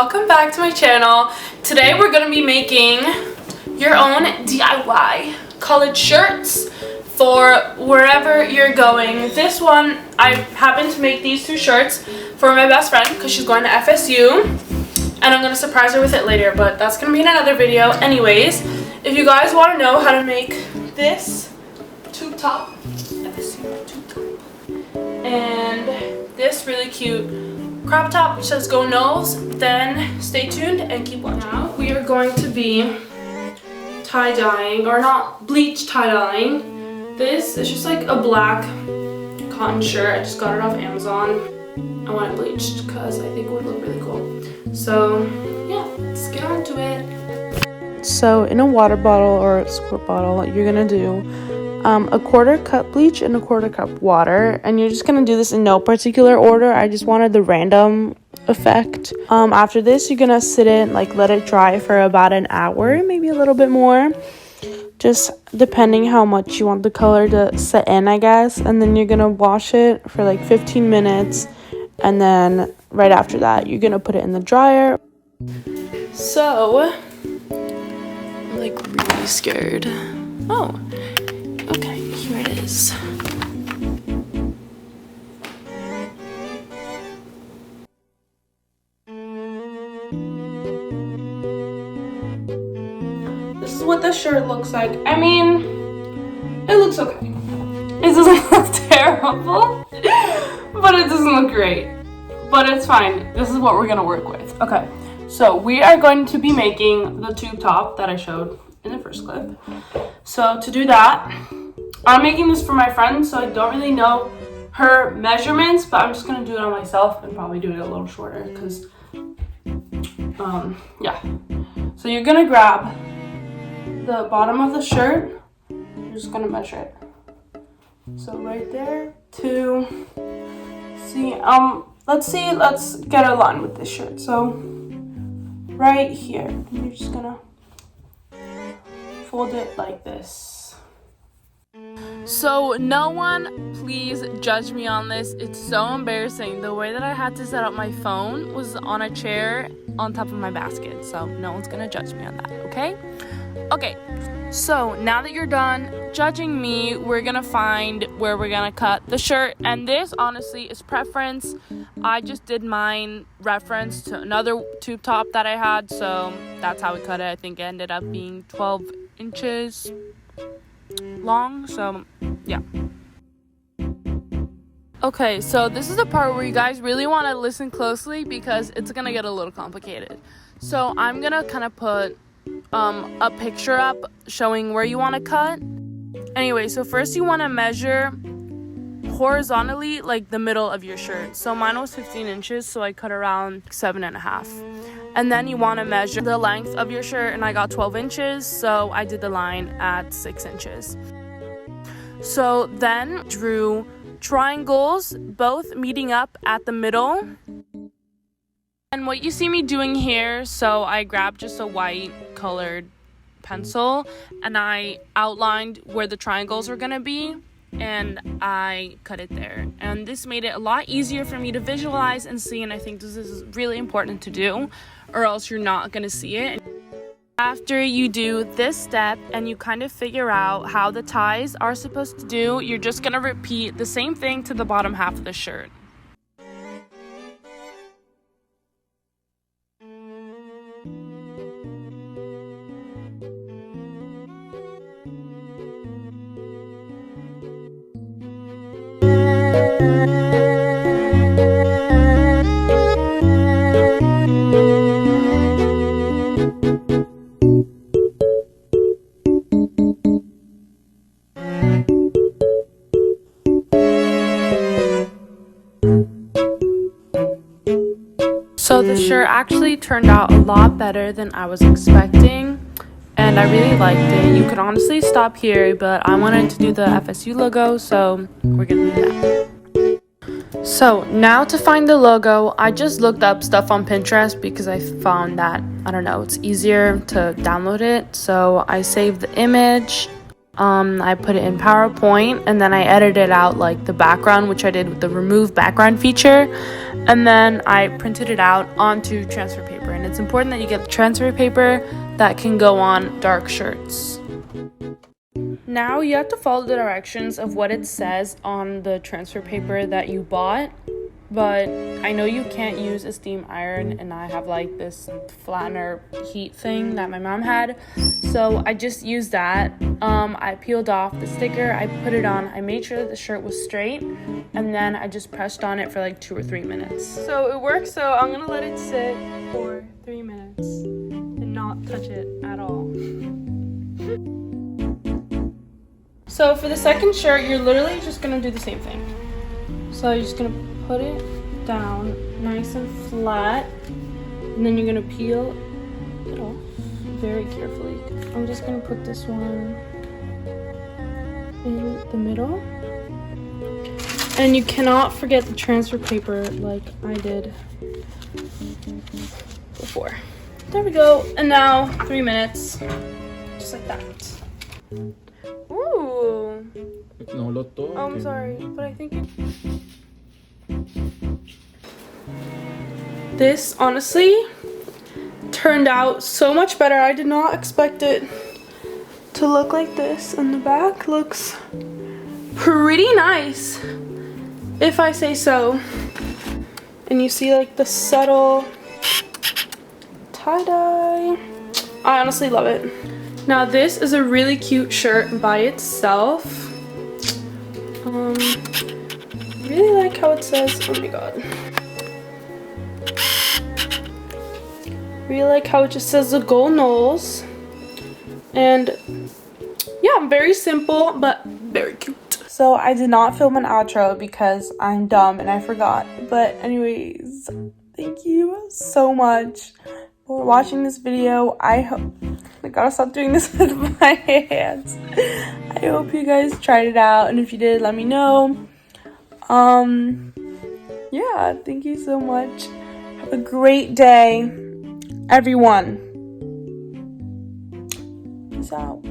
welcome back to my channel. Today we're going to be making your own DIY college shirts for wherever you're going. This one, I happen to make these two shirts for my best friend because she's going to FSU, and I'm going to surprise her with it later, but that's going to be in another video. Anyways, if you guys want to know how to make this tube top, FSU tube top, and this really cute crop top which says Go Knowles, then stay tuned and keep watching. Now we are going to be tie-dyeing, or not bleach tie-dyeing. This is just like a black cotton shirt. I just got it off Amazon. I want it bleached because I think it would look really cool. So yeah, let's get on to it. So in a water bottle or a squirt bottle, you're gonna do a quarter cup bleach and a quarter cup water, and you're just gonna do this in no particular order. I just wanted the random effect. After this, you're gonna sit it, like let it dry for about an hour, maybe a little bit more, just depending how much you want the color to set in, I guess. And then you're gonna wash it for like 15 minutes, and then right after that you're gonna put it in the dryer. So I'm like really scared. Oh, okay, here it is. This is what the shirt looks like. I mean, it looks okay. It doesn't look terrible, but it doesn't look great. But it's fine. This is what we're gonna work with. Okay, so we are going to be making the tube top that I showed in the first clip. So to do that, I'm making this for my friend, so I don't really know her measurements, but I'm just gonna do it on myself and probably do it a little shorter because yeah. So you're gonna grab the bottom of the shirt, you're just gonna measure it. So right there to see, let's get a line with this shirt. So right here, you're just gonna fold it like this. So no one please judge me on this. It's so embarrassing. The way that I had to set up my phone was on a chair on top of my basket, so no one's gonna judge me on that, okay? Okay, so now that you're done judging me, we're gonna find where we're gonna cut the shirt, and this honestly is preference. I just did mine reference to another tube top that I had, so that's how we cut it. I think it ended up being 12 inches long, so yeah. Okay, so this is the part where you guys really want to listen closely because it's gonna get a little complicated. So I'm gonna kind of put a picture up showing where you want to cut. Anyway, so first you want to measure horizontally, like the middle of your shirt. So mine was 15 inches, so I cut around 7.5. And then you want to measure the length of your shirt, and I got 12 inches, so I did the line at 6 inches. So then drew triangles, both meeting up at the middle. And what you see me doing here, so I grabbed just a white colored pencil and I outlined where the triangles were gonna be, and I cut it there. And this made it a lot easier for me to visualize and see, and I think this is really important to do, or else you're not gonna see it. After you do this step and you kind of figure out how the ties are supposed to do, you're just gonna repeat the same thing to the bottom half of the shirt. So the shirt actually turned out a lot better than I was expecting, and I really liked it. You could honestly stop here, but I wanted to do the FSU logo, so we're gonna do that. So now to find the logo, I just looked up stuff on Pinterest because I found that, I don't know, it's easier to download it. So I saved the image, I put it in PowerPoint, and then I edited out like the background, which I did with the remove background feature, and then I printed it out onto transfer paper. And important. It's important that you get the transfer paper that can go on dark shirts. Now you have to follow the directions of what it says on the transfer paper that you bought, but I know you can't use a steam iron, and I have like this flattener heat thing that my mom had, so I just used that. I peeled off the sticker, I put it on, I made sure that the shirt was straight, and then I just pressed on it for like 2 or 3 minutes. So it works, so I'm gonna let it sit for 3 minutes and not touch it at all. So for the second shirt, you're literally just gonna do the same thing. So you're just gonna put it down nice and flat, and then you're gonna peel it off very carefully. I'm just gonna put this one in the middle, and you cannot forget the transfer paper like I did before. There we go. And now 3 minutes, just like that. Ooh. Oh, I'm sorry, but I think this honestly turned out so much better. I did not expect it to look like this, and the back looks pretty nice, if I say so. And you see like the subtle tie-dye. I honestly love it. Now this is a really cute shirt by itself. Really like how it says, oh my god. Really like how it just says the Go Knowles. And yeah, very simple but very cute. So I did not film an outro because I'm dumb and I forgot. But anyways, thank you so much for watching this video. I gotta stop doing this with my hands. I hope you guys tried it out, and if you did, let me know. Yeah, thank you so much. Have a great day, everyone. Peace out.